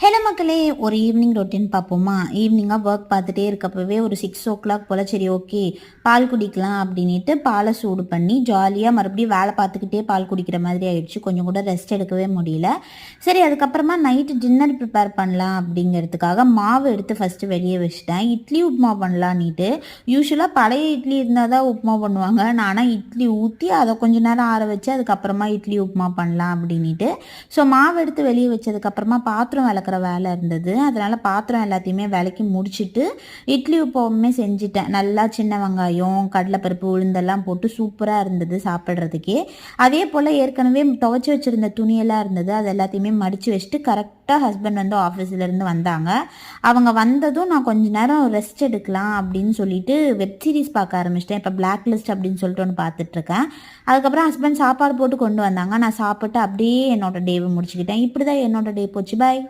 Hello மக்களே, ஒரு evening routine பார்ப்போமா? ஈவினிங்காக ஒர்க் பார்த்துட்டே இருக்கப்பவே ஒரு 6 o'clock போல் சரி ஓகே பால் குடிக்கலாம் அப்படின்ட்டு பாலை சூடு பண்ணி ஜாலியாக மறுபடியும் வேலை பார்த்துக்கிட்டே பால் குடிக்கிற மாதிரி ஆயிடுச்சு. கொஞ்சம் கூட ரெஸ்ட் எடுக்கவே முடியல. சரி அதுக்கப்புறமா நைட்டு டின்னர் ப்ரிப்பேர் பண்ணலாம் அப்படிங்கிறதுக்காக மாவு எடுத்து ஃபஸ்ட்டு வெளியே வச்சுட்டேன். இட்லி உப்புமா பண்ணலான்னிட்டு. யூஸ்வலாக பழைய இட்லி இருந்தால் தான் உப்புமா பண்ணுவாங்க. நானாக இட்லி ஊற்றி அதை கொஞ்சம் நேரம் ஆற வச்சு அதுக்கப்புறமா இட்லி உப்புமா பண்ணலாம் அப்படின்ட்டு. ஸோ மாவு எடுத்து வெளியே வச்சதுக்கப்புறமா பாத்திரம் விளக்குற வேலை இருந்தது. அதனால் பாத்திரம் எல்லாத்தையுமே விளக்கி முடிச்சுட்டு இட்லி உப்புமே செஞ்சுட்டேன். நல்லா சின்ன வெங்காயம், கடலைப்பருப்பு, உளுந்தெல்லாம் போட்டு சூப்பராக இருந்தது சாப்பிட்றதுக்கே. அதே போல் ஏற்கனவே துவைச்சி வச்சுருந்த துணியெல்லாம் இருந்தது. அது எல்லாத்தையுமே மடித்து வச்சுட்டு கரெக்டாக ஹஸ்பண்ட் வந்து ஆஃபீஸ்லேருந்து வந்தாங்க. அவங்க வந்ததும் நான் கொஞ்ச நேரம் ரெஸ்ட் எடுக்கலாம் அப்படின்னு சொல்லிட்டு வெப் சீரிஸ் பார்க்க ஆரம்பிச்சிட்டேன். இப்போ பிளாக் லிஸ்ட் அப்படின்னு சொல்லிட்டு ஒன்று பார்த்துட்ருக்கேன். அதுக்கப்புறம் ஹஸ்பண்ட் சாப்பாடு போட்டு கொண்டு வந்தாங்க. நான் சாப்பிட்டு அப்படியே என்னோட டேவை முடிச்சுக்கிட்டேன். இப்படி தான் என்னோட டே போச்சு. பாய்.